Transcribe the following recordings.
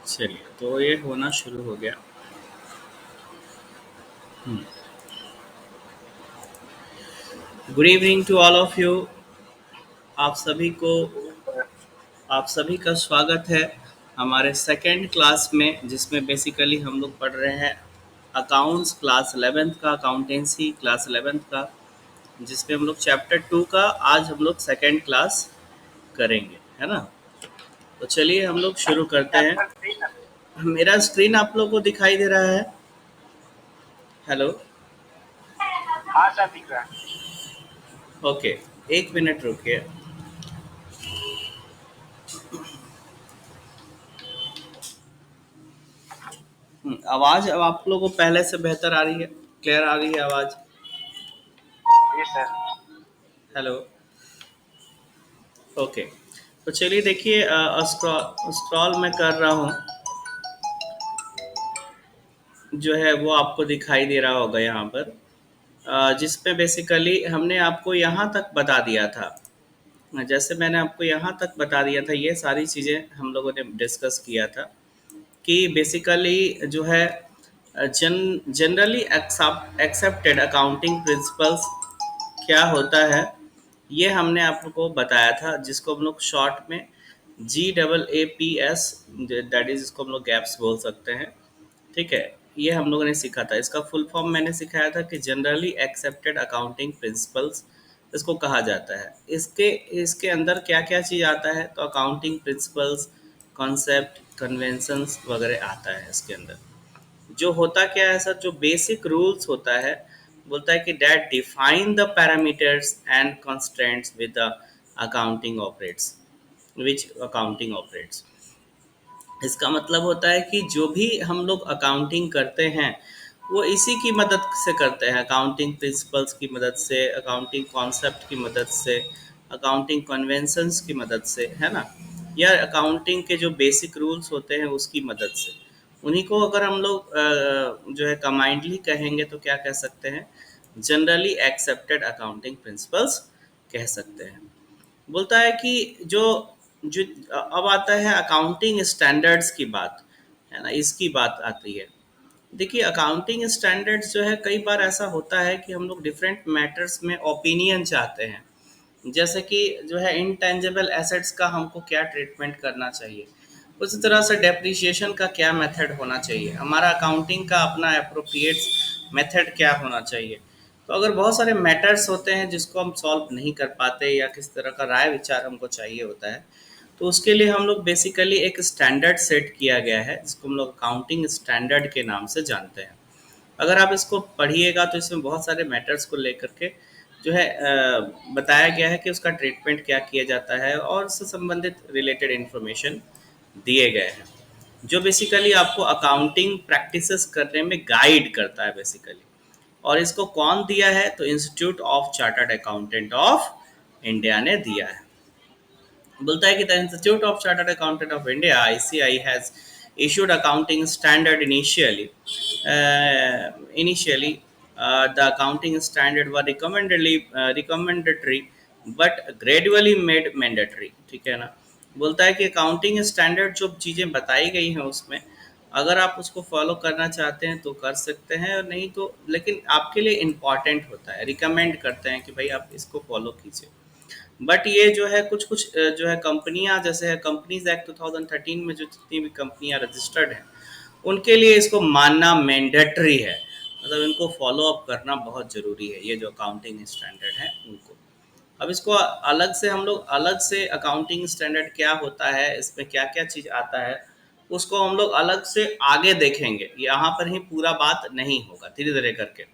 चलिए, तो ये होना शुरू हो गया। Good evening to all of you. आप सभी को आप सभी का स्वागत है हमारे सेकंड क्लास में, जिसमें बेसिकली हम लोग पढ़ रहे हैं अकाउंट्स क्लास 11th का, अकाउंटेंसी क्लास 11th का, जिसमें हम लोग चैप्टर 2 का आज हम लोग सेकंड क्लास करेंगे, है ना। तो चलिए हम लोग शुरू करते हैं। मेरा स्क्रीन आप लोगों को दिखाई दे रहा है? हेलो। हाँ सर, दिख रहा है। ओके, एक मिनट रुकिए। आवाज़ अब आप लोगों को पहले से बेहतर आ रही है? क्लियर आ रही है आवाज़? जी सर। हेलो। ओके, तो चलिए देखिए, स्क्रॉल मैं कर रहा हूँ, जो है वो आपको दिखाई दे रहा होगा यहाँ पर, जिसपे बेसिकली हमने आपको यहाँ तक बता दिया था। जैसे मैंने आपको यहाँ तक बता दिया था, ये सारी चीज़ें हम लोगों ने डिस्कस किया था कि बेसिकली जो है जनरली एक्सेप्टेड अकाउंटिंग प्रिंसिपल्स क्या होता है, ये हमने आपको बताया था, जिसको हम लोग शॉर्ट में GAAPS, दैट इज इसको हम लोग गैप्स बोल सकते हैं। ठीक है, ये हम लोगों ने सीखा था। इसका फुल फॉर्म मैंने सिखाया था कि जनरली एक्सेप्टेड अकाउंटिंग प्रिंसिपल्स इसको कहा जाता है। इसके इसके अंदर क्या क्या चीज़ आता है, तो अकाउंटिंग प्रिंसिपल्स, कॉन्सेप्ट, कन्वेंशंस वगैरह आता है इसके अंदर। जो होता क्या है सर, जो बेसिक रूल्स होता है, बोलता है कि that define the parameters and constraints with the accounting operates, which accounting operates. इसका मतलब होता है कि जो भी हम लोग अकाउंटिंग करते हैं, वो इसी की मदद से करते हैं, अकाउंटिंग प्रिंसिपल्स की मदद से, अकाउंटिंग कॉन्सेप्ट की मदद से, अकाउंटिंग कन्वेंशंस की मदद से, है ना, या अकाउंटिंग के जो बेसिक रूल्स होते हैं उसकी मदद से। उन्हीं को अगर हम लोग जो है कमांडली कहेंगे तो क्या कह सकते हैं, जनरली एक्सेप्टेड अकाउंटिंग प्रिंसिपल्स कह सकते हैं। बोलता है कि जो जो अब आता है अकाउंटिंग स्टैंडर्ड्स की बात, है ना, इसकी बात आती है। देखिए, अकाउंटिंग स्टैंडर्ड्स जो है, कई बार ऐसा होता है कि हम लोग डिफरेंट मैटर्स में ओपिनियन चाहते हैं। जैसे कि जो है इनटेंजिबल एसेट्स का हमको क्या ट्रीटमेंट करना चाहिए, उसी तरह से डेप्रिसिएशन का क्या मेथड होना चाहिए, हमारा अकाउंटिंग का अपना अप्रोप्रिएट मेथड क्या होना चाहिए। तो अगर बहुत सारे मैटर्स होते हैं जिसको हम सॉल्व नहीं कर पाते, या किस तरह का राय विचार हमको चाहिए होता है, तो उसके लिए हम लोग बेसिकली एक स्टैंडर्ड सेट किया गया है, जिसको हम लोग अकाउंटिंग स्टैंडर्ड के नाम से जानते हैं। अगर आप इसको पढ़िएगा तो इसमें बहुत सारे मैटर्स को लेकर के जो है बताया गया है कि उसका ट्रीटमेंट क्या किया जाता है, और उससे संबंधित रिलेटेड इन्फॉर्मेशन दिए गए हैं, जो बेसिकली आपको अकाउंटिंग प्रैक्टिसेस करने में गाइड करता है बेसिकली। और इसको कौन दिया है, तो institute of chartered accountant of India ने दिया है। बोलता है कि the institute of chartered accountant of India ICI has issued accounting standard initially. The accounting standard were recommendatory but gradually made mandatory, ठीक है ना। बोलता है कि अकाउंटिंग स्टैंडर्ड जो चीज़ें बताई गई हैं उसमें, अगर आप उसको फॉलो करना चाहते हैं तो कर सकते हैं, और नहीं तो, लेकिन आपके लिए इम्पॉर्टेंट होता है, रिकमेंड करते हैं कि भाई आप इसको फॉलो कीजिए। बट ये जो है कुछ कुछ जो है कंपनियां, जैसे है कंपनीज एक्ट 2013 में जो जितनी भी कंपनियां रजिस्टर्ड हैं, उनके लिए इसको मानना मैंडेटरी है, मतलब इनको फॉलो अप करना बहुत ज़रूरी है, ये जो अकाउंटिंग स्टैंडर्ड है उनको। अब इसको अलग से हम लोग, अलग से अकाउंटिंग स्टैंडर्ड क्या होता है, इसमें क्या क्या चीज़ आता है, उसको हम लोग अलग से आगे देखेंगे। यहाँ पर ही पूरा बात नहीं होगा, धीरे धीरे करके।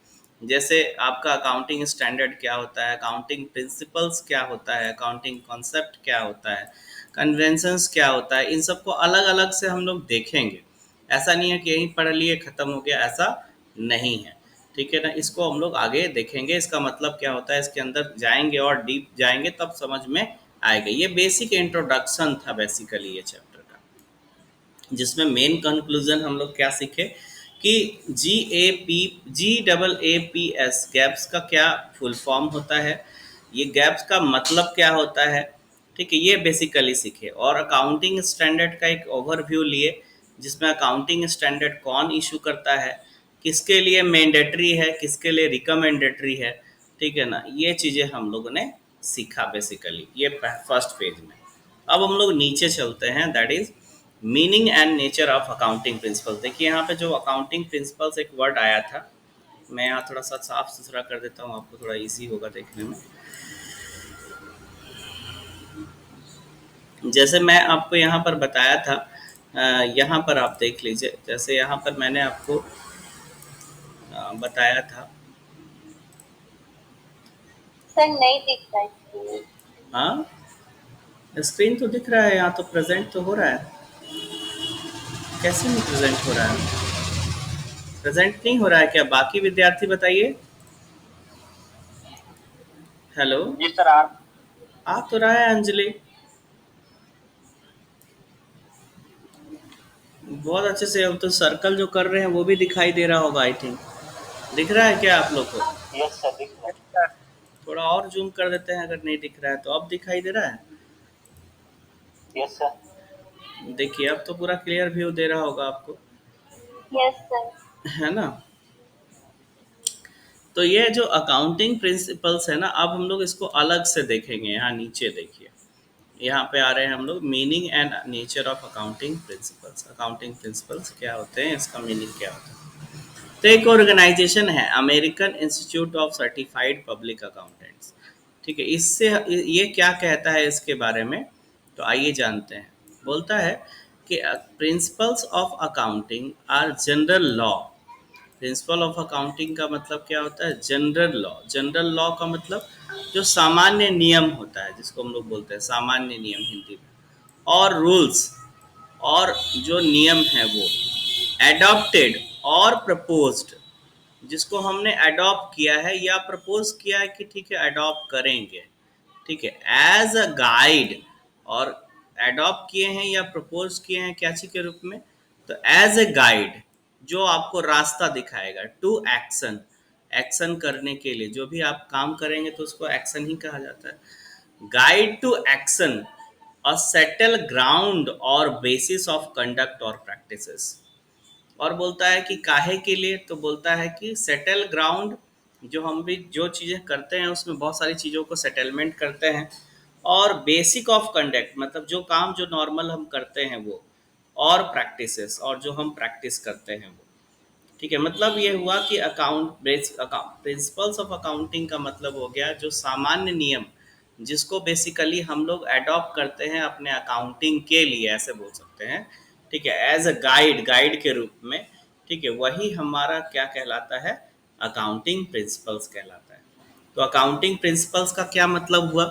जैसे आपका अकाउंटिंग स्टैंडर्ड क्या होता है, अकाउंटिंग प्रिंसिपल्स क्या होता है, अकाउंटिंग कॉन्सेप्ट क्या होता है, कन्वेंशंस क्या होता है, इन सबको अलग अलग से हम लोग देखेंगे। ऐसा नहीं है कि यहीं पढ़ लिए ख़त्म हो गया, ऐसा नहीं है, ठीक है ना। इसको हम लोग आगे देखेंगे, इसका मतलब क्या होता है, इसके अंदर जाएंगे और डीप जाएंगे तब समझ में आएगा। ये बेसिक इंट्रोडक्शन था बेसिकली ये चैप्टर का, जिसमें मेन कंक्लूजन हम लोग क्या सीखे कि GAAPS गैप्स का क्या फुल फॉर्म होता है, ये गैप्स का मतलब क्या होता है, ठीक है, ये बेसिकली सीखे। और अकाउंटिंग स्टैंडर्ड का एक ओवरव्यू लिए जिसमें अकाउंटिंग स्टैंडर्ड कौन इशू करता है, किसके लिए मैंडेटरी है, किसके लिए रिकमेंडेटरी है, ठीक है ना, ये चीज़ें हम लोगों ने सीखा बेसिकली ये फर्स्ट पेज में। अब हम लोग नीचे चलते हैं, that is meaning and nature of accounting principle. देखिए यहाँ पे जो अकाउंटिंग प्रिंसिपल्स एक वर्ड आया था, मैं यहाँ थोड़ा सा साफ सुथरा कर देता हूँ, आपको थोड़ा इजी होगा देखने में। जैसे मैं आपको यहाँ पर बताया था, यहाँ पर आप देख लीजिए, जैसे यहाँ पर मैंने आपको बताया था। सर नहीं दिख रहा है। हाँ, स्क्रीन तो दिख रहा है, यहाँ तो प्रेजेंट तो हो रहा है। कैसे नहीं प्रेजेंट हो रहा है? प्रेजेंट नहीं हो रहा है क्या? बाकी विद्यार्थी बताइए। हेलो, जी सर, आ तो रहा है अंजलि, बहुत अच्छे से। अब तो सर्कल जो कर रहे हैं वो भी दिखाई दे रहा होगा, आई थिंक। दिख रहा है क्या आप लोग को? यस सर, दिख रहा है। थोड़ा और जूम कर देते हैं, अगर नहीं दिख रहा है तो। अब दिखाई दे रहा है? Yes sir. देखिए अब तो पूरा क्लियर व्यू दे रहा होगा आपको, यस सर। है ना। तो ये जो अकाउंटिंग प्रिंसिपल्स है ना, अब हम लोग इसको अलग से देखेंगे। यहाँ नीचे देखिए, यहाँ पे आ रहे हैं हम लोग, meaning and nature of accounting principles. Accounting principles क्या होते हैं, इसका मीनिंग क्या होता है। तो एक ऑर्गेनाइजेशन है, American institute of certified public accountants, ठीक है। इससे ये क्या कहता है इसके बारे में, तो आइए जानते हैं। बोलता है कि principles of accounting are general law. Principle of accounting का मतलब क्या होता है? General law. जनरल लॉ का मतलब जो सामान्य नियम होता है, जिसको हम लोग बोलते हैं सामान्य नियम हिंदी में, और रूल्स, और जो नियम है वो एडॉप्टेड और प्रपोज्ड, जिसको हमने अडॉप्ट किया है या प्रपोज किया है कि ठीक है अडॉप्ट करेंगे, ठीक है, एज अ गाइड। और अडॉप्ट किए हैं या प्रपोज किए हैं क्या चीज के रूप में, तो एज ए गाइड, जो आपको रास्ता दिखाएगा टू एक्शन। एक्शन करने के लिए, जो भी आप काम करेंगे तो उसको एक्शन ही कहा जाता है। Guide to action, a settle ground और बेसिस ऑफ कंडक्ट और प्रैक्टिसेस। और बोलता है कि काहे के लिए, तो बोलता है कि सेटल ग्राउंड, जो हम भी जो चीज़ें करते हैं उसमें बहुत सारी चीज़ों को सेटलमेंट करते हैं। और बेसिक ऑफ कंडक्ट, मतलब जो काम जो नॉर्मल हम करते हैं वो, और प्रैक्टिसेस, और जो हम प्रैक्टिस करते हैं वो, ठीक है। मतलब ये हुआ कि account base account principles of accounting का मतलब हो गया जो सामान्य नियम, जिसको बेसिकली हम लोग अडॉप्ट करते हैं अपने अकाउंटिंग के लिए, ऐसे बोल सकते हैं, ठीक है, एज अ गाइड, गाइड के रूप में, ठीक है। वही हमारा क्या कहलाता है, अकाउंटिंग प्रिंसिपल्स कहलाता है। तो अकाउंटिंग प्रिंसिपल्स का क्या मतलब हुआ,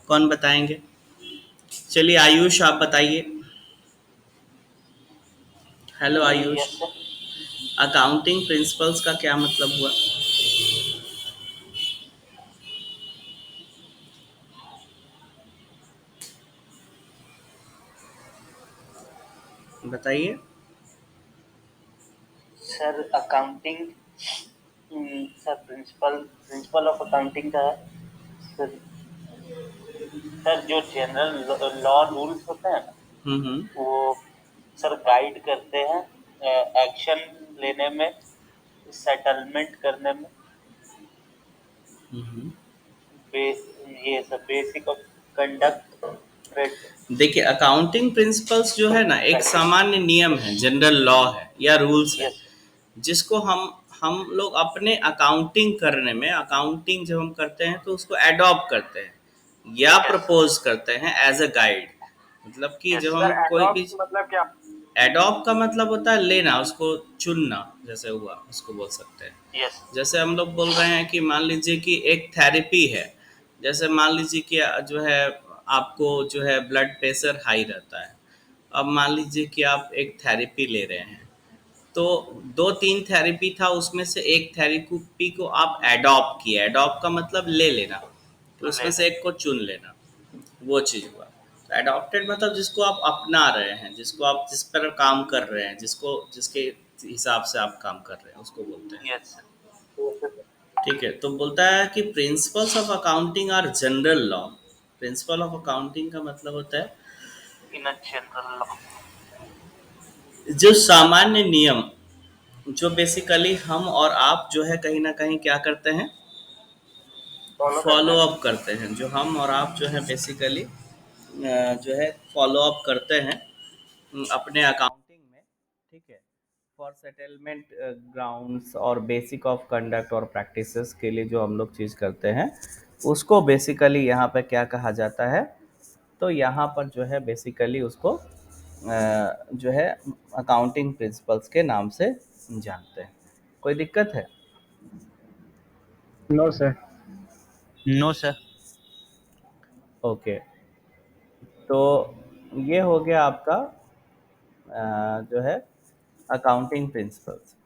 कौन बताएंगे? चलिए आयुष आप बताइए। Hello Ayush, yes sir. Accounting principles का क्या मतलब हुआ? बताइए। Sir accounting, sir principle principle of accounting का है सर। सर जो जनरल लॉ रूल्स होते हैं ना, हम्म। वो सर गाइड करते हैं एक्शन लेने में, सेटलमेंट करने में। हम्म। बे, ये सब बेसिक ऑफ कंडक्ट, देखिए अकाउंटिंग प्रिंसिपल्स जो है ना, एक प्रैक्टिस। सामान्य नियम है, जनरल लॉ है या रूल्स है, यस। जिसको हम लोग अपने अकाउंटिंग करने में, अकाउंटिंग जब हम करते हैं तो उसको एडॉप्ट करते हैं या यस। प्रपोज करते हैं एज अ गाइड। मतलब कि यस जब सर, हम कोई भी, एडॉप्ट मतलब क्या? एडॉप्ट का मतलब होता है लेना, उसको चुनना, जैसे हुआ उसको बोल सकते हैं। यस। जैसे हम लोग बोल रहे हैं कि मान लीजिए कि एक थेरेपी है, जैसे मान लीजिए कि जो है आपको जो है ब्लड प्रेशर हाई रहता है। अब मान लीजिए कि आप एक थेरेपी ले रहे हैं, तो दो तीन थेरेपी था, उसमें से एक थेरेपी को आप एडॉप्ट किए। एडॉप्ट का मतलब ले लेना, तो उसमें लेना। से एक को चुन लेना, वो चीज़ हुआ। तो एडॉप्टेड मतलब जिसको आप अपना रहे हैं, जिसको आप जिस पर काम कर रहे हैं, जिसको जिसके हिसाब से आप काम कर रहे हैं, उसको बोलते हैं, यस। ठीक है। तो बोलता है कि principles of accounting are general law. Principle of accounting का मतलब होता है इन जनरल लॉ। जो सामान्य नियम, जो बेसिकली हम और आप जो है कहीं ना कहीं क्या करते हैं, फॉलो करते फॉलो हैं। अप करते हैं। जो हम और आप जो है बेसिकली जो है फॉलो अप करते हैं अपने अकाउंटिंग में, ठीक है, फॉर सेटलमेंट ग्राउंड्स और बेसिक ऑफ कंडक्ट और प्रैक्टिसेस के लिए जो हम लोग चीज़ करते हैं, उसको बेसिकली यहाँ पे क्या कहा जाता है, तो यहाँ पर जो है बेसिकली उसको जो है अकाउंटिंग प्रिंसिपल्स के नाम से जानते हैं। कोई दिक्कत है? No sir. No sir. Okay, तो ये हो गया आपका जो है अकाउंटिंग प्रिंसिपल्स।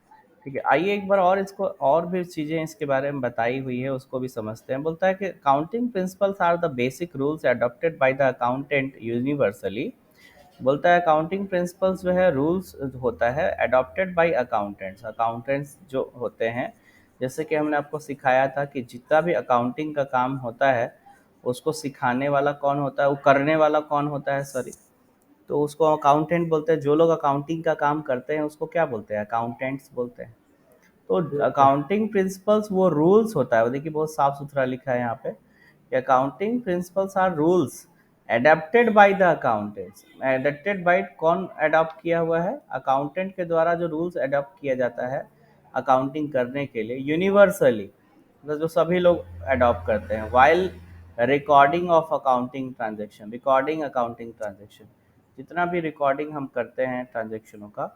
ठीक है, आइए एक बार और इसको और भी चीज़ें इसके बारे में बताई हुई है उसको भी समझते हैं। बोलता है कि accounting principles are the basic rules adopted by the accountant universally. बोलता है अकाउंटिंग प्रिंसिपल्स जो है रूल्स होता है अडॉप्टेड बाय अकाउंटेंट्स, अकाउंटेंट्स जो होते हैं, जैसे कि हमने आपको सिखाया था कि जितना भी अकाउंटिंग का काम होता है उसको सिखाने वाला कौन होता है, वो करने वाला कौन होता है, सॉरी, तो उसको अकाउंटेंट बोलते हैं। जो लोग अकाउंटिंग का काम करते हैं उसको क्या बोलते हैं, अकाउंटेंट्स बोलते हैं। तो अकाउंटिंग प्रिंसिपल्स वो रूल्स होता है, वो देखिए बहुत साफ सुथरा लिखा है यहाँ पे कि accounting principles are rules adapted by the accountants. Adapted by कौन अडॉप्ट किया हुआ है, अकाउंटेंट के द्वारा जो रूल्स अडॉप्ट किया जाता है अकाउंटिंग करने के लिए यूनिवर्सली, मतलब जो सभी लोग अडॉप्ट करते हैं। While recording of accounting transaction, recording accounting transaction, जितना भी रिकॉर्डिंग हम करते हैं ट्रांजेक्शनों का,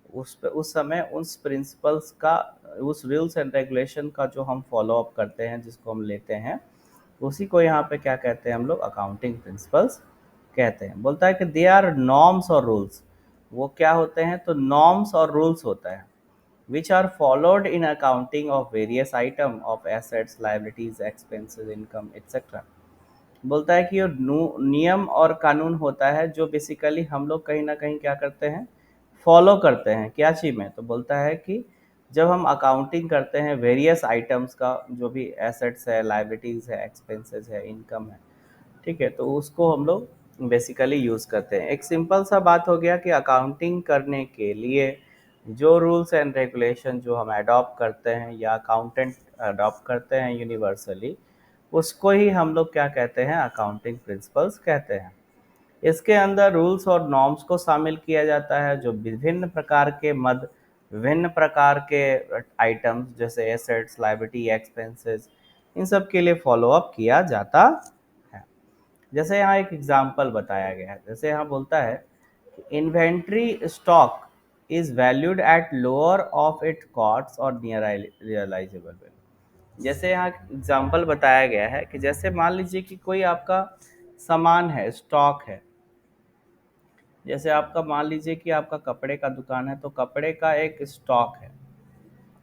उस पे उस समय उस प्रिंसिपल्स का, उस रूल्स एंड रेगुलेशन का जो हम फॉलो अप करते हैं, जिसको हम लेते हैं, उसी को यहाँ पे क्या कहते हैं हम लोग, अकाउंटिंग प्रिंसिपल्स कहते हैं। बोलता है कि दे आर नॉर्म्स और रूल्स, वो क्या होते हैं, तो नॉर्म्स और रूल्स होता है which are followed in accounting of various item of assets, liabilities, expenses, income, etc. बोलता है कि ये नियम और कानून होता है जो बेसिकली हम लोग कहीं ना कहीं क्या करते हैं, फॉलो करते हैं। क्या चीज़ में, तो बोलता है कि जब हम अकाउंटिंग करते हैं वेरियस आइटम्स का, जो भी एसेट्स है, लाइबिलिटीज़ है, एक्सपेंसेस है, इनकम है, ठीक है, तो उसको हम लोग बेसिकली यूज़ करते हैं। एक सिंपल सा बात हो गया कि अकाउंटिंग करने के लिए जो रूल्स एंड रेगुलेशन जो हम अडॉप्ट करते हैं या अकाउंटेंट अडॉप्ट करते हैं यूनिवर्सली, उसको ही हम लोग क्या कहते हैं, अकाउंटिंग प्रिंसिपल्स कहते हैं। इसके अंदर रूल्स और नॉर्म्स को शामिल किया जाता है जो विभिन्न प्रकार के मद, विभिन्न प्रकार के आइटम्स जैसे एसेट्स, लायबिलिटी, एक्सपेंसेस, इन सब के लिए फॉलो अप किया जाता है। जैसे यहाँ एक एग्जांपल बताया गया है, जैसे यहाँ बोलता है inventory stock is valued at lower of it cost और नियर रियलाइजेबल वैल्यू। जैसे यहाँ एग्जांपल बताया गया है कि जैसे मान लीजिए कि कोई आपका सामान है, स्टॉक है, जैसे आपका मान लीजिए कि आपका कपड़े का दुकान है, तो कपड़े का एक स्टॉक है,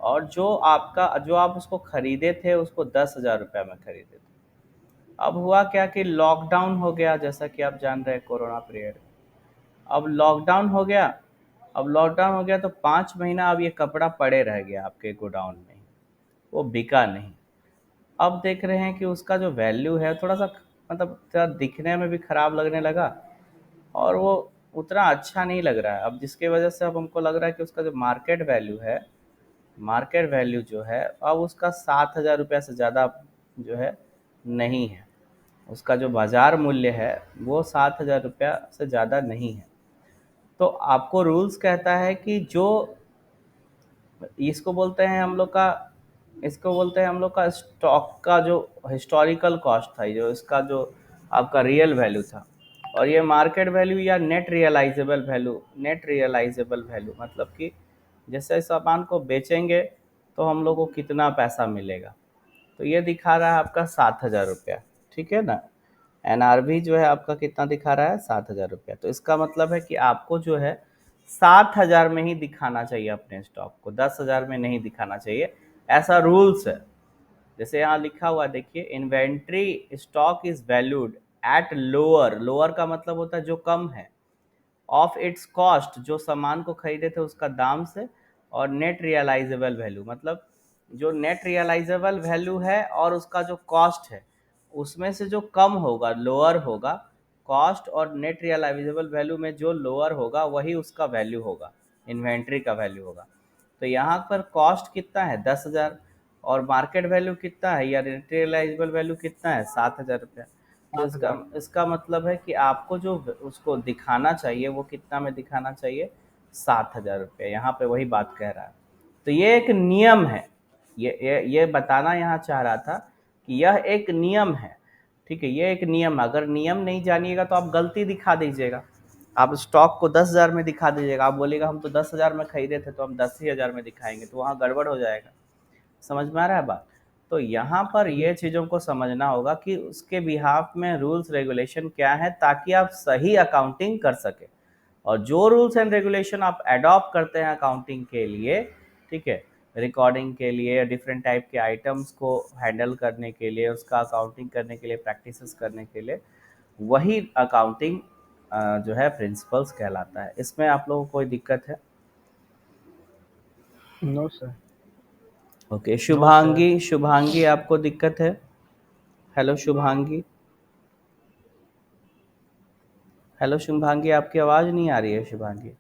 और जो आप उसको खरीदे थे उसको 10,000 रुपये में खरीदे थे। अब हुआ क्या कि लॉकडाउन हो गया, जैसा कि आप जान रहे हैं, कोरोना पीरियड। अब लॉकडाउन हो गया, तो 5 महीना अब ये कपड़ा पड़े रह गया आपके गोडाउन में, वो बिका नहीं। अब देख रहे हैं कि उसका जो वैल्यू है थोड़ा सा, मतलब थोड़ा दिखने में भी खराब लगने लगा, और वो उतना अच्छा नहीं लग रहा है। अब जिसके वजह से अब हमको लग रहा है कि उसका जो मार्केट वैल्यू है, मार्केट वैल्यू जो है अब उसका 7,000 रुपया से ज़्यादा जो है नहीं है। उसका जो बाज़ार मूल्य है वो 7,000 रुपया से ज़्यादा नहीं है। तो आपको रूल्स कहता है कि जो इसको बोलते हैं हम लोग का, इसको बोलते हैं हम लोग का स्टॉक का जो हिस्टोरिकल कॉस्ट था, जो इसका जो आपका रियल वैल्यू था, और ये मार्केट वैल्यू या net realisable value, net realisable value मतलब कि जैसे सामान को बेचेंगे तो हम लोग को कितना पैसा मिलेगा, तो ये दिखा रहा है आपका 7,000 रुपया, ठीक है ना। एनआरवी जो है आपका कितना दिखा रहा है, 7,000 रुपया। तो इसका मतलब है कि आपको जो है 7,000 में ही दिखाना चाहिए अपने स्टॉक को, 10,000 में नहीं दिखाना चाहिए, ऐसा रूल्स है। जैसे यहाँ लिखा हुआ देखिए, inventory stock is valued at lower, lower का मतलब होता है जो कम है, ऑफ इट्स कॉस्ट, जो सामान को खरीदे थे उसका दाम से, और नेट रियलाइजेबल वैल्यू मतलब जो नेट रियलाइजेबल वैल्यू है और उसका जो कॉस्ट है उसमें से जो कम होगा, लोअर होगा, कॉस्ट और नेट रियलाइजेबल वैल्यू में जो लोअर होगा वही उसका वैल्यू होगा। इन्वेंट्री का वैल्यू होगा। तो यहाँ पर कॉस्ट कितना है 10,000 और मार्केट वैल्यू कितना है या रियलाइजेबल वैल्यू कितना है 7,000 रुपया। तो सात इसका हजार इसका मतलब है कि आपको जो उसको दिखाना चाहिए वो कितना में दिखाना चाहिए 7,000 रुपये। यहाँ पे वही बात कह रहा है। तो ये एक नियम है, ये बताना यहाँ चाह रहा था कि यह एक नियम है। ठीक है, ये एक नियम है। अगर नियम नहीं जानिएगा तो आप गलती दिखा दीजिएगा, आप स्टॉक को 10,000 में दिखा दीजिएगा, आप बोलिएगा हम तो 10,000 में खरीदे थे तो हम 10,000 में दिखाएंगे, तो वहाँ गड़बड़ हो जाएगा। समझ में आ रहा है बात। तो यहाँ पर ये चीज़ों को समझना होगा कि उसके बिहाफ में रूल्स रेगुलेशन क्या है ताकि आप सही अकाउंटिंग कर सके। और जो रूल्स एंड रेगुलेशन आप अडॉप्ट करते हैं अकाउंटिंग के लिए, ठीक है, रिकॉर्डिंग के लिए, डिफरेंट टाइप के आइटम्स को हैंडल करने के लिए, उसका अकाउंटिंग करने के लिए, प्रैक्टिसेस करने के लिए, वही अकाउंटिंग जो है प्रिंसिपल्स कहलाता है। इसमें आप लोगों को कोई दिक्कत है? No sir. Okay, no sir. Shubhangi, Shubhangi आपको दिक्कत है? हेलो शुभांगी, हेलो शुभांगी, आपकी आवाज़ नहीं आ रही है शुभांगी।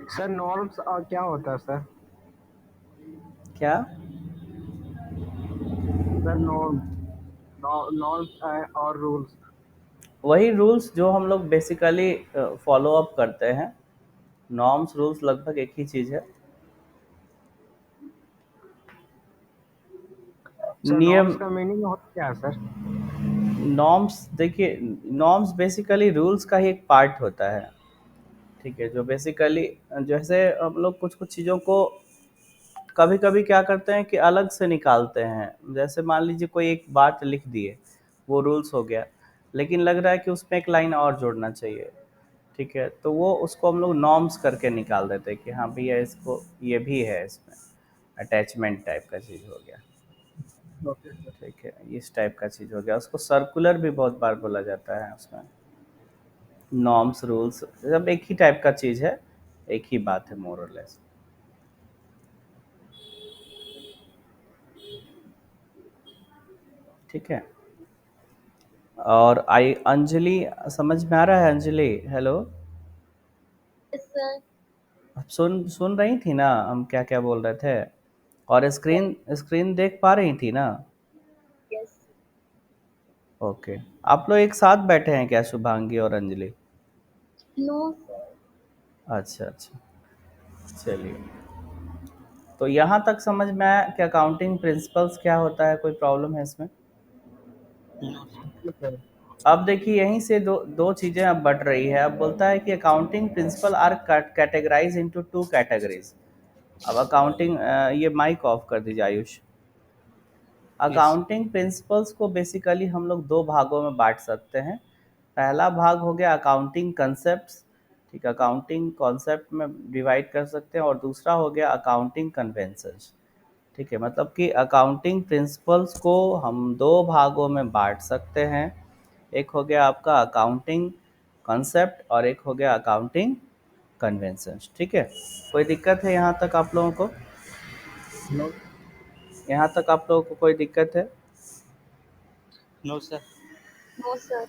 सर नॉर्म्स क्या होता है सर? क्या? सर नॉर्म्स और रूल्स। वही रूल्स जो हम लोग बेसिकली फॉलो अप करते हैं। नॉर्म्स रूल्स लगभग एक ही चीज़ है। सर नियम, नॉर्म्स का मीनिंग होता क्या है सर? नॉर्म्स देखिए, नॉर्म्स बेसिकली रूल्स का ही एक पार्ट होता है। ठीक है, जो बेसिकली जैसे हम लोग कुछ कुछ चीज़ों को कभी कभी क्या करते हैं कि अलग से निकालते हैं। जैसे मान लीजिए कोई एक बात लिख दिए, वो रूल्स हो गया, लेकिन लग रहा है कि उसमें एक लाइन और जोड़ना चाहिए। ठीक है, तो वो उसको हम लोग नॉर्म्स करके निकाल देते हैं कि हाँ भैया इसको ये भी है, इसमें अटैचमेंट टाइप का चीज़ हो गया। Okay sir. ठीक है, इस टाइप का चीज़ हो गया। उसको सर्कुलर भी बहुत बार बोला जाता है। उसमें नॉर्म्स रूल्स सब एक ही टाइप का चीज़ है, एक ही बात है मोर और लेस। ठीक है, और आई अंजलि, समझ में आ रहा है अंजलि? Hello, Yes, sir. आप सुन सुन रही थी ना हम क्या क्या बोल रहे थे? और स्क्रीन स्क्रीन देख पा रही थी ना? Yes. ओके, आप लोग एक साथ बैठे हैं क्या शुभांगी और अंजलि? No, sir. अच्छा अच्छा, चलिए। तो यहाँ तक समझ में आया कि अकाउंटिंग प्रिंसिपल्स क्या होता है? कोई प्रॉब्लम है इसमें? No sir. ठीक है सर। अब देखिए यहीं से दो दो चीज़ें अब बढ़ रही है। अब बोलता है कि accounting principle are categorise into two categories. अब अकाउंटिंग, ये माइक ऑफ कर दीजिए आयुष। यस। अकाउंटिंग प्रिंसिपल्स को बेसिकली हम लोग दो भागों में बांट सकते हैं। पहला भाग हो गया अकाउंटिंग कंसेप्ट्स। ठीक है, अकाउंटिंग कॉन्सेप्ट में डिवाइड कर सकते हैं। और दूसरा हो गया अकाउंटिंग कन्वेंशंस। ठीक है, मतलब कि अकाउंटिंग प्रिंसिपल्स को हम दो भागों में बांट सकते हैं। एक हो गया आपका अकाउंटिंग कॉन्सेप्ट और एक हो गया अकाउंटिंग कन्वेंशंस। ठीक है, कोई दिक्कत है यहाँ तक आप लोगों को? नो। यहाँ तक आप लोगों को कोई दिक्कत है? No sir. No, sir.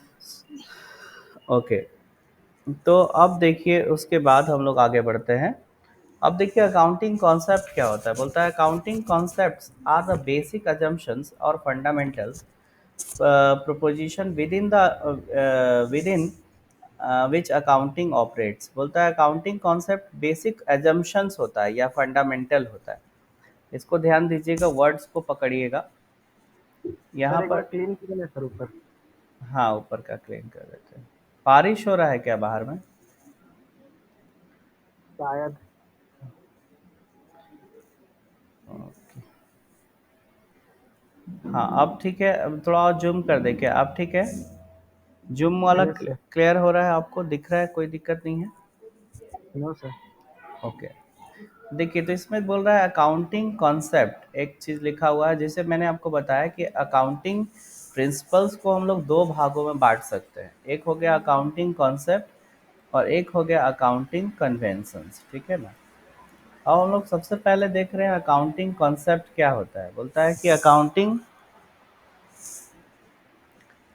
Okay, तो अब देखिए उसके बाद हम लोग आगे बढ़ते हैं। अब देखिए अकाउंटिंग कॉन्सेप्ट क्या होता है। बोलता है accounting concepts are the basic assumptions और fundamentals proposition within which accounting operates। बोलता है अकाउंटिंग कॉन्सेप्ट बेसिक एजम्पशंस होता है या फंडामेंटल होता है। इसको ध्यान दीजिएगा, वर्ड्स को पकड़िएगा यहाँ सर एक बार पर। क्लीन कीजिए ना सर ऊपर। हाँ, ऊपर का क्लीन कर देते हैं। बारिश हो रहा है क्या बाहर में? शायद। ओके, हाँ अब ठीक है। अब थोड़ा और जूम कर दे क्या? अब ठीक है? जूम वाला यस सर। क्लियर हो रहा है आपको? दिख रहा है? कोई दिक्कत नहीं है? No sir. ओके, देखिए तो इसमें बोल रहा है अकाउंटिंग कॉन्सेप्ट, एक चीज़ लिखा हुआ है जैसे मैंने आपको बताया कि अकाउंटिंग प्रिंसिपल्स को हम लोग दो भागों में बांट सकते हैं। एक हो गया अकाउंटिंग कॉन्सेप्ट और एक हो गया अकाउंटिंग कन्वेंशंस। ठीक है ना? अब हम लोग सबसे पहले देख रहे हैं अकाउंटिंग कॉन्सेप्ट क्या होता है। बोलता है कि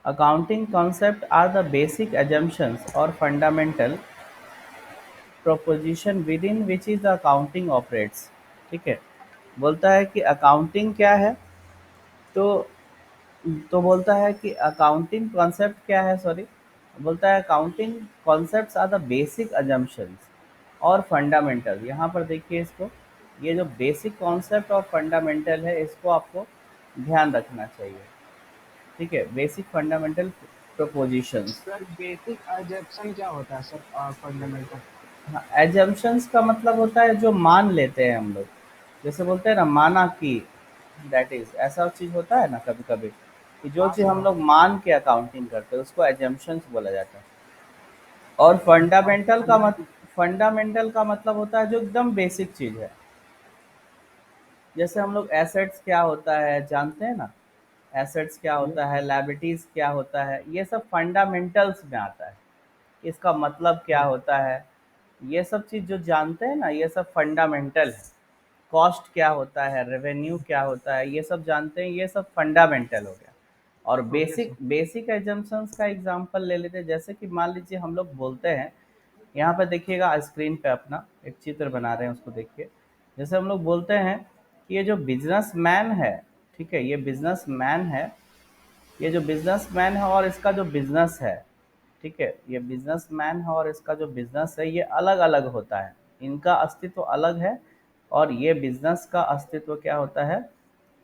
accounting concept are the basic assumptions और fundamental proposition within which is accounting operates. ठीक है, बोलता है कि अकाउंटिंग क्या है, तो बोलता है कि अकाउंटिंग कॉन्सेप्ट क्या है, सॉरी, बोलता है accounting concepts are the basic assumptions और फंडामेंटल। यहाँ पर देखिए इसको, ये जो बेसिक कॉन्सेप्ट और फंडामेंटल है इसको आपको ध्यान रखना चाहिए। ठीक है, basic fundamental propositions. Sir basic assumption क्या होता है सर, फंडामेंटल? हाँ, एजम्पशंस का मतलब होता है जो मान लेते हैं हम लोग, जैसे बोलते हैं ना माना कि, दैट इज ऐसा चीज होता है ना कभी कभी, कि जो हाँ चीज सर, हम हाँ। लोग मान के अकाउंटिंग करते हैं उसको एजम्पशंस बोला जाता है। और और फंडामेंटल का मतलब होता है जो एकदम बेसिक चीज है। जैसे हम लोग एसेट्स क्या होता है जानते हैं ना, एसेट्स क्या ये होता है, लायबिलिटीज क्या होता है, ये सब फंडामेंटल्स में आता है। इसका मतलब क्या हाँ, होता है, ये सब चीज जो जानते हैं ना ये सब फंडामेंटल है। कॉस्ट क्या होता है, रेवेन्यू क्या होता है, ये सब जानते हैं, ये सब फंडामेंटल हो गया। और okay basic sir. Basic assumptions का एग्जांपल ले लेते हैं, जैसे कि मान लीजिए हम लोग बोलते हैं, यहाँ पे देखिएगा स्क्रीन पे अपना एक चित्र बना रहे हैं उसको देखिए। जैसे हम लोग बोलते हैं कि ये जो बिजनेसमैन है, ठीक है, ये बिजनेसमैन है, ये जो बिजनेसमैन है और इसका जो बिजनेस है, ठीक है, ये बिजनेसमैन है और इसका जो बिजनेस है ये अलग अलग होता है, इनका अस्तित्व अलग है, और ये बिजनेस का अस्तित्व क्या होता है,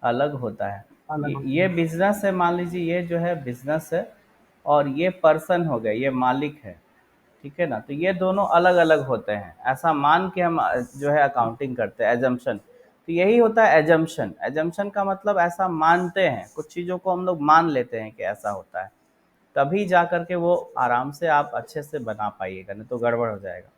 अलग होता है। अलग होता ये है। बिजनेस है, मान लीजिए ये जो है बिजनेस है, और ये पर्सन हो गया, ये मालिक है। ठीक है ना, तो ये दोनों अलग अलग होते हैं, ऐसा मान के हम जो है अकाउंटिंग करते हैं, एजम्पशन। तो यही होता है एजम्पशन। एजम्पशन का मतलब ऐसा मानते हैं, कुछ चीज़ों को हम लोग मान लेते हैं कि ऐसा होता है, तभी जा कर के वो आराम से आप अच्छे से बना पाइएगा, नहीं तो गड़बड़ हो जाएगा।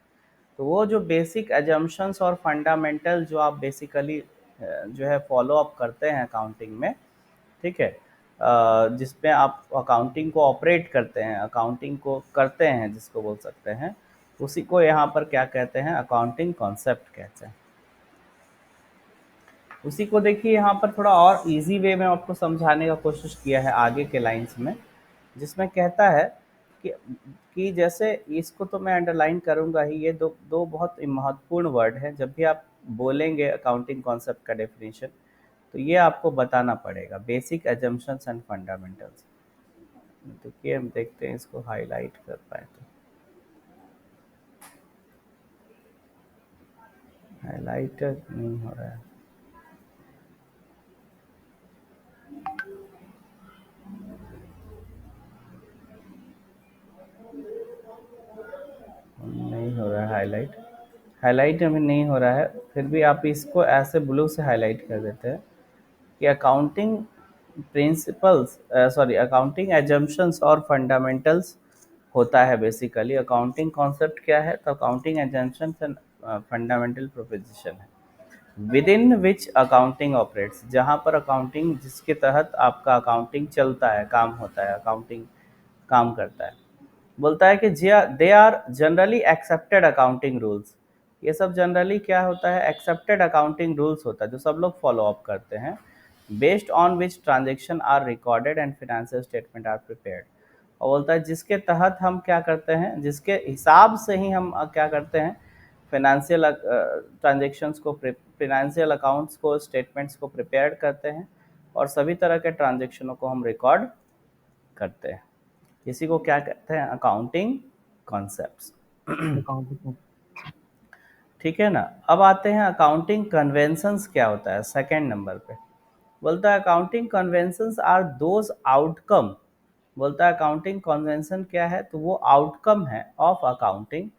तो वो जो बेसिक एजम्पशंस और फंडामेंटल जो आप बेसिकली जो है फॉलो अप करते हैं अकाउंटिंग में, ठीक है, जिसमें आप अकाउंटिंग को ऑपरेट करते हैं, अकाउंटिंग को करते हैं जिसको बोल सकते हैं, उसी को यहाँ पर क्या कहते हैं, अकाउंटिंग कॉन्सेप्ट कहते हैं। उसी को देखिए यहाँ पर थोड़ा और इजी वे में आपको समझाने का कोशिश किया है आगे के लाइंस में, जिसमें कहता है कि जैसे इसको तो मैं अंडरलाइन करूंगा ही, ये दो दो बहुत महत्वपूर्ण वर्ड है, जब भी आप बोलेंगे अकाउंटिंग कॉन्सेप्ट का डेफिनेशन, तो ये आपको बताना पड़ेगा, बेसिक एजम्पशंस एंड फंडामेंटल्स। देखिए हम देखते हैं इसको हाईलाइट कर पाए तो, हाईलाइट नहीं हो रहा है। नहीं हो रहा है हाईलाइट, हाईलाइट अभी नहीं हो रहा है, फिर भी आप इसको ऐसे ब्लू से हाईलाइट कर देते हैं कि accounting principles, sorry, accounting assumptions और फंडामेंटल्स होता है बेसिकली। अकाउंटिंग कॉन्सेप्ट क्या है, तो accounting assumptions and fundamental proposition है within which accounting operates, जहाँ पर अकाउंटिंग, जिसके तहत आपका अकाउंटिंग चलता है, काम होता है, अकाउंटिंग काम करता है। बोलता है कि they are generally accepted accounting rules, ये सब जनरली क्या होता है, एक्सेप्टेड अकाउंटिंग रूल्स होता है जो सब लोग फॉलो अप करते हैं, based on which transaction are recorded and financial statement are prepared. और बोलता है जिसके तहत हम क्या करते हैं, जिसके हिसाब से ही हम क्या करते हैं, फाइनेंशियल ट्रांजेक्शंस को, फाइनेंशियल अकाउंट्स को, स्टेटमेंट्स को प्रिपेयर करते हैं, और सभी तरह के ट्रांजेक्शनों को हम रिकॉर्ड करते हैं। इसी को क्या कहते हैं, अकाउंटिंग कॉन्सेप्ट्स। अकाउंटिंग। ठीक है ना। अब आते हैं अकाउंटिंग कन्वेंशंस क्या होता है, सेकंड नंबर पे। बोलता है accounting conventions are those outcome, बोलता है अकाउंटिंग कन्वेंशन क्या है, तो वो आउटकम है of accounting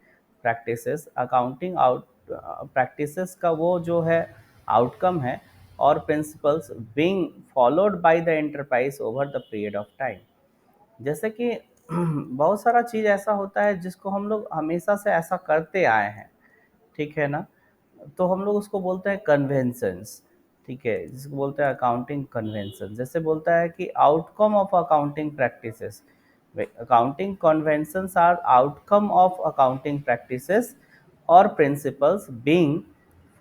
practices, accounting out practices का वो जो है आउटकम है, और principles being followed by the enterprise over the period of time. जैसे कि बहुत सारा चीज़ ऐसा होता है जिसको हम लोग हमेशा से ऐसा करते आए हैं, ठीक है ना, तो हम लोग उसको बोलते हैं कन्वेंशंस। ठीक है, जिसको बोलते हैं अकाउंटिंग कन्वेंशन। जैसे बोलता है कि outcome of accounting practices, accounting conventions are outcome of accounting practices और principles being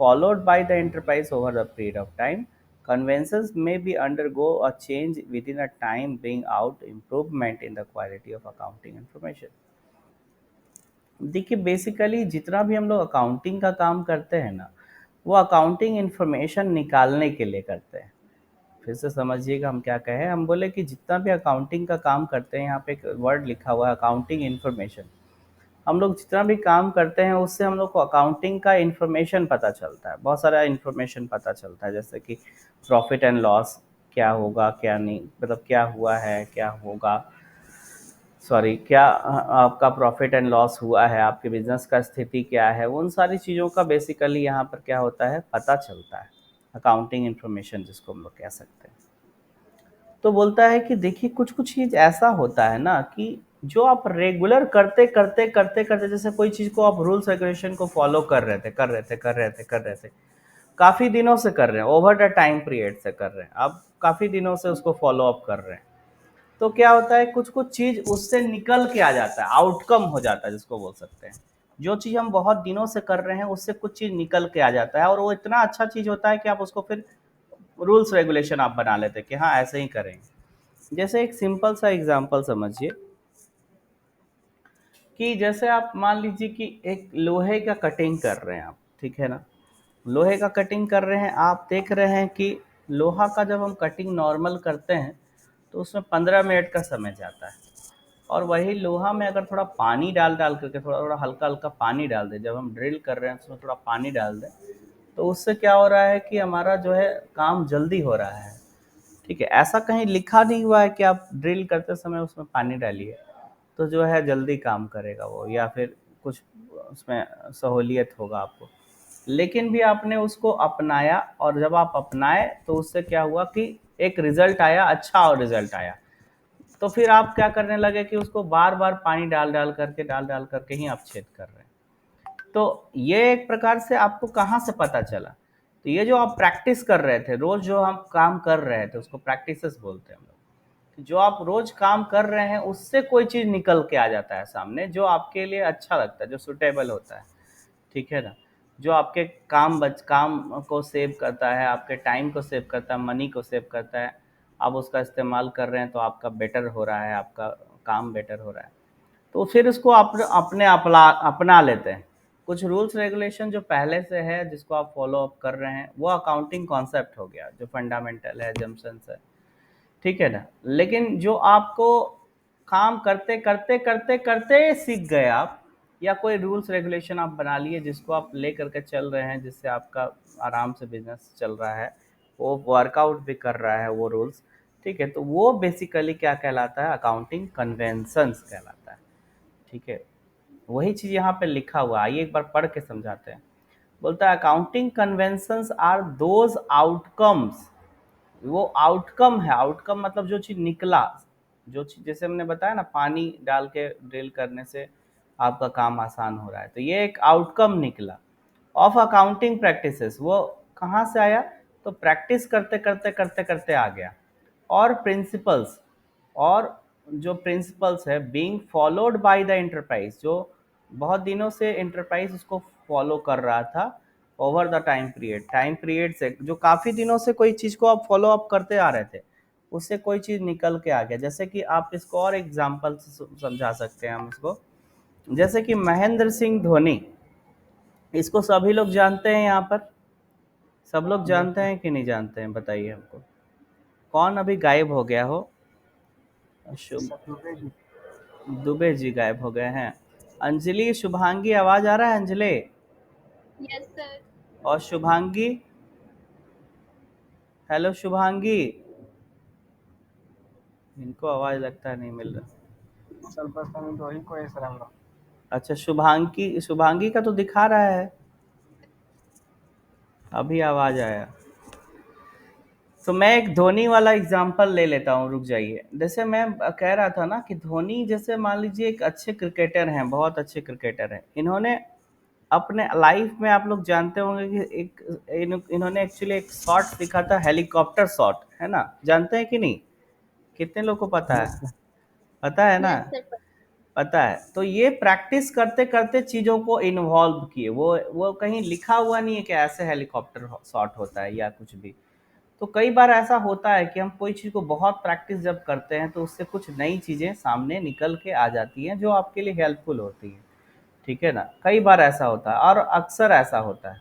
followed by the enterprise over the period of time, Conventions may be undergo a change within a time, bring out improvement in the quality of accounting information. देखिए basically जितना भी हम लोग accounting का काम करते हैं ना, वो अकाउंटिंग इन्फॉर्मेशन निकालने के लिए करते हैं। फिर से समझिएगा हम क्या कहें, हम बोले कि जितना भी अकाउंटिंग का काम करते हैं, यहाँ पे एक वर्ड लिखा हुआ है अकाउंटिंग इन्फॉर्मेशन। हम लोग जितना भी काम करते हैं उससे हम लोग को अकाउंटिंग का इन्फॉर्मेशन पता चलता है, बहुत सारा इन्फॉर्मेशन पता चलता है, जैसे कि प्रॉफिट एंड लॉस क्या होगा क्या नहीं, मतलब क्या हुआ है क्या होगा, सॉरी क्या आपका प्रॉफिट एंड लॉस हुआ है, आपके बिजनेस का स्थिति क्या है, उन सारी चीज़ों का बेसिकली यहाँ पर क्या होता है पता चलता है, अकाउंटिंग इन्फॉर्मेशन जिसको हम लोग कह सकते हैं। तो बोलता है कि देखिए कुछ कुछ चीज़ ऐसा होता है ना कि जो आप रेगुलर करते करते करते करते, जैसे कोई चीज़ को आप रूल्स रेगुलेशन को फॉलो कर रहे थे काफ़ी दिनों से कर रहे हैं, ओवर द टाइम पीरियड से कर रहे हैं, आप काफ़ी दिनों से उसको फॉलो अप कर रहे हैं, तो क्या होता है कुछ कुछ चीज़ उससे निकल के आ जाता है, आउटकम हो जाता है जिसको बोल सकते हैं। जो चीज़ हम बहुत दिनों से कर रहे हैं उससे कुछ चीज़ निकल के आ जाता है, और वो इतना अच्छा चीज़ होता है कि आप उसको फिर रूल्स रेगुलेशन आप बना लेते हैं कि हाँ ऐसे ही करेंगे। जैसे एक सिंपल सा एग्जांपल समझिए कि जैसे आप मान लीजिए कि एक लोहे का कटिंग कर रहे हैं आप, ठीक है ना, लोहे का कटिंग कर रहे हैं, आप देख रहे हैं कि लोहा का जब हम कटिंग नॉर्मल करते हैं तो उसमें 15 मिनट का समय जाता है, और वही लोहा में अगर थोड़ा पानी डाल डाल करके, थोड़ा थोड़ा हल्का हल्का पानी डाल दें, जब हम ड्रिल कर रहे हैं उसमें थोड़ा पानी डाल दें, तो उससे क्या हो रहा है कि हमारा जो है काम जल्दी हो रहा है। ठीक है, ऐसा कहीं लिखा नहीं हुआ है कि आप ड्रिल करते समय उसमें पानी डालिए तो जो है जल्दी काम करेगा वो, या फिर कुछ उसमें सहूलियत होगा आपको, लेकिन भी आपने उसको अपनाया, और जब आप अपनाए तो उससे क्या हुआ कि एक रिजल्ट आया, अच्छा और रिजल्ट आया, तो फिर आप क्या करने लगे कि उसको बार बार पानी डाल डाल करके ही आप छेद कर रहे हैं। तो ये एक प्रकार से आपको कहाँ से पता चला, तो ये जो आप प्रैक्टिस कर रहे थे, रोज जो हम काम कर रहे थे उसको प्रैक्टिसेस बोलते हैं हम लोग। जो आप रोज काम कर रहे हैं उससे कोई चीज निकल के आ जाता है सामने, जो आपके लिए अच्छा लगता है, जो सुटेबल होता है, ठीक है ना, जो आपके काम को सेव करता है, आपके टाइम को सेव करता है, मनी को सेव करता है, आप उसका इस्तेमाल कर रहे हैं तो आपका बेटर हो रहा है, आपका काम बेटर हो रहा है, तो फिर उसको अपने अपना लेते हैं। कुछ रूल्स रेगुलेशन जो पहले से है जिसको आप फॉलो अप कर रहे हैं, वो अकाउंटिंग कॉन्सेप्ट हो गया, जो फंडामेंटल है, जम्पशंस है, ठीक है ना। लेकिन जो आपको काम करते करते करते करते सीख गए आप, या कोई रूल्स रेगुलेशन आप बना लिए जिसको आप ले करके चल रहे हैं, जिससे आपका आराम से बिजनेस चल रहा है, वो वर्कआउट भी कर रहा है वो रूल्स, ठीक है, तो वो बेसिकली क्या कहलाता है, अकाउंटिंग कन्वेंशंस कहलाता है। ठीक है, वही चीज़ यहाँ पे लिखा हुआ है, आइए एक बार पढ़ के समझाते हैं। बोलता है accounting conventions are those outcomes, वो आउटकम है, आउटकम मतलब जो चीज़ निकला, जो चीज़ जैसे हमने बताया ना, पानी डाल के ड्रिल करने से आपका काम आसान हो रहा है, तो ये एक आउटकम निकला ऑफ अकाउंटिंग प्रैक्टिसेस। वो कहाँ से आया, तो प्रैक्टिस करते करते करते करते आ गया। और प्रिंसिपल्स, और जो प्रिंसिपल्स है being followed by the enterprise, जो बहुत दिनों से एंटरप्राइज उसको फॉलो कर रहा था ओवर द टाइम पीरियड से, जो काफ़ी दिनों से कोई चीज़ को आप फॉलो अप करते आ रहे थे, उससे कोई चीज़ निकल के आ गया। जैसे कि आप इसको और एग्जाम्पल से समझा सकते हैं हम इसको, जैसे कि महेंद्र सिंह धोनी, इसको सभी लोग जानते हैं यहाँ पर, सब लोग जानते हैं कि नहीं जानते हैं, बताइए हमको। कौन अभी गायब हो गया हो, शुभ दुबे जी। दुबे जी गायब हो गए हैं। अंजलि, शुभांगी, आवाज आ रहा है अंजलि Yes, sir. और शुभांगी? हेलो शुभांगी, इनको आवाज लगता है नहीं मिल रहा। ಸ್ವಲ್ಪ ಸಮಯ वही को ऐसा रहा। अच्छा, शुभांगी, शुभांगी का तो दिखा रहा है, अभी आवाज आया। तो मैं एक धोनी वाला एग्जांपल ले लेता हूँ, रुक जाइए। जैसे मैं कह रहा था ना कि धोनी जैसे मान लीजिए एक अच्छे क्रिकेटर हैं, बहुत अच्छे क्रिकेटर हैं, इन्होंने अपने लाइफ में, आप लोग जानते होंगे कि इन्होंने एक्चुअली एक शॉट सीखा था, हेलीकॉप्टर शॉट, है ना, जानते हैं कि नहीं, कितने लोग को पता है, पता है ना, Yes, sir. पता है। तो ये प्रैक्टिस करते करते चीज़ों को इन्वॉल्व किए, वो कहीं लिखा हुआ नहीं है कि ऐसे हेलीकॉप्टर शॉट होता है या कुछ भी। तो कई बार ऐसा होता है कि हम कोई चीज़ को बहुत प्रैक्टिस जब करते हैं तो उससे कुछ नई चीज़ें सामने निकल के आ जाती हैं जो आपके लिए हेल्पफुल होती हैं, ठीक है ना। कई बार ऐसा होता है और अक्सर ऐसा होता है।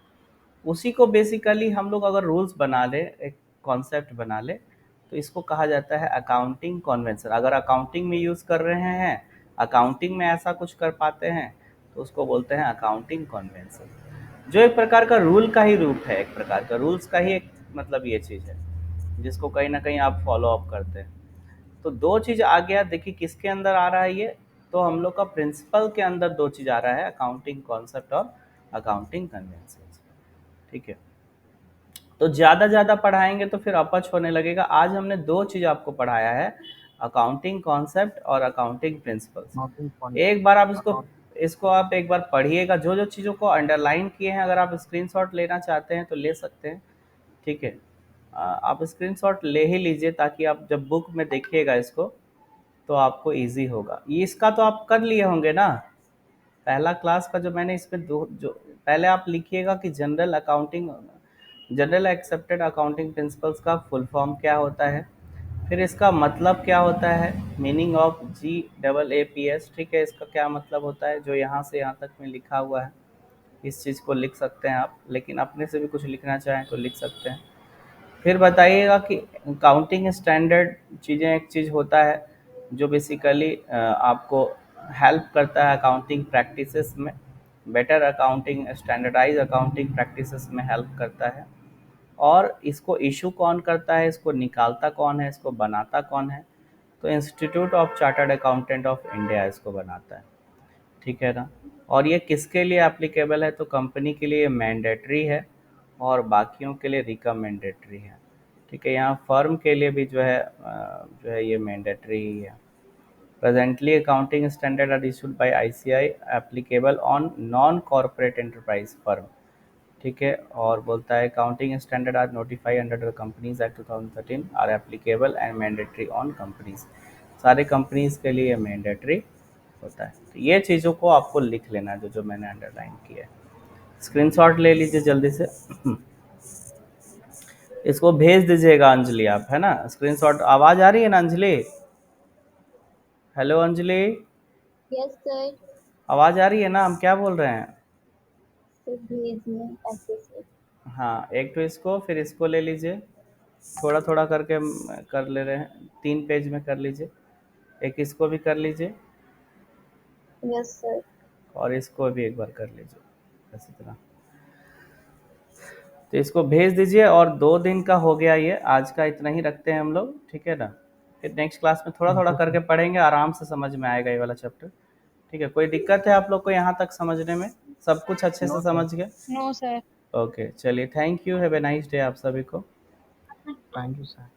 उसी को बेसिकली हम लोग अगर रूल्स बना ले, एक कॉन्सेप्ट बना ले, तो इसको कहा जाता है अकाउंटिंग कन्वेंशन। अगर अकाउंटिंग में यूज़ कर रहे हैं, अकाउंटिंग में ऐसा कुछ कर पाते हैं, तो उसको बोलते हैं अकाउंटिंग कन्वेंशन, जो एक प्रकार का रूल का ही रूप है, एक प्रकार का रूल्स का ही एक मतलब ये चीज़ है जिसको कहीं ना कहीं आप फॉलो अप करते हैं। तो दो चीज़ आ गया, देखिए किसके अंदर आ रहा है ये, तो हम लोग का प्रिंसिपल के अंदर दो चीज़ आ रहा है, अकाउंटिंग कॉन्सेप्ट और अकाउंटिंग कन्वेंशन, ठीक है। तो ज़्यादा पढ़ाएंगे तो फिर अपच होने लगेगा। आज हमने दो चीज़ आपको पढ़ाया है, अकाउंटिंग कॉन्सेप्ट और अकाउंटिंग प्रिंसिपल्स। एक बार आप इसको इसको आप एक बार पढ़िएगा, जो जो चीज़ों को अंडरलाइन किए हैं, अगर आप स्क्रीनशॉट लेना चाहते हैं तो ले सकते हैं, ठीक है। आप स्क्रीनशॉट ले ही लीजिए ताकि आप जब बुक में देखिएगा इसको तो आपको इजी होगा। ये इसका तो आप कर लिए होंगे ना, पहला क्लास का जो मैंने इसमें दो जो पहले आप लिखिएगा कि जनरल एक्सेप्टेड अकाउंटिंग प्रिंसिपल्स का फुल फॉर्म क्या होता है, फिर इसका मतलब क्या होता है, मीनिंग ऑफ GAAPS, ठीक है, इसका क्या मतलब होता है, जो यहाँ से यहाँ तक में लिखा हुआ है इस चीज़ को लिख सकते हैं आप, लेकिन अपने से भी कुछ लिखना चाहें तो लिख सकते हैं। फिर बताइएगा कि काउंटिंग स्टैंडर्ड चीज़ें, एक चीज़ होता है जो बेसिकली आपको हेल्प करता है अकाउंटिंग प्रैक्टिसेस में, better accounting, standardise accounting practices में हेल्प करता है। और इसको इशू कौन करता है, इसको निकालता कौन है, इसको बनाता कौन है, तो institute of chartered accountant of India इसको बनाता है, ठीक है ना। और ये किसके लिए एप्लीकेबल है, तो कंपनी के लिए मैंडेटरी है और बाकियों के लिए रिकमेंडेटरी है, ठीक है। यहाँ फर्म के लिए भी जो है ये मैंडेटरी ही है। Presently accounting standard are issued by ICAI applicable on non corporate enterprise firm, ठीक है। और बोलता है accounting standard are notified under the companies act 2013 are applicable and mandatory on companies, सारे कंपनीज के लिए मैंडेटरी होता है। तो ये चीज़ों को आपको लिख लेना है जो जो मैंने अंडरलाइन किया है। स्क्रीनशॉट ले लीजिए जल्दी से, इसको भेज दीजिएगा अंजलि आप, है ना। स्क्रीनशॉट, आवाज़ आ रही है ना Anjali? Hello Anjali, yes sir. आवाज़ आ रही है ना, हम क्या बोल रहे हैं? सर भेजिए ऐसे से। हाँ, एक तो इसको, फिर इसको ले लीजिए, थोड़ा थोड़ा करके हम कर ले रहे हैं, 3 पेज में कर लीजिए, एक इसको भी कर लीजिए यस सर। और इसको भी एक बार कर लीजिए इसी तरह। तो इसको भेज दीजिए, और 2 दिन का हो गया ये, आज का इतना ही रखते हैं हम लोग, ठीक है ना। फिर नेक्स्ट क्लास में थोड़ा थोड़ा करके पढ़ेंगे, आराम से समझ में आएगा ये वाला चैप्टर, ठीक है। कोई दिक्कत है आप लोग को यहाँ तक समझने में, सब कुछ अच्छे से समझ गए? No sir. ओके, चलिए, thank you, have a nice day आप सभी को। Thank you sir.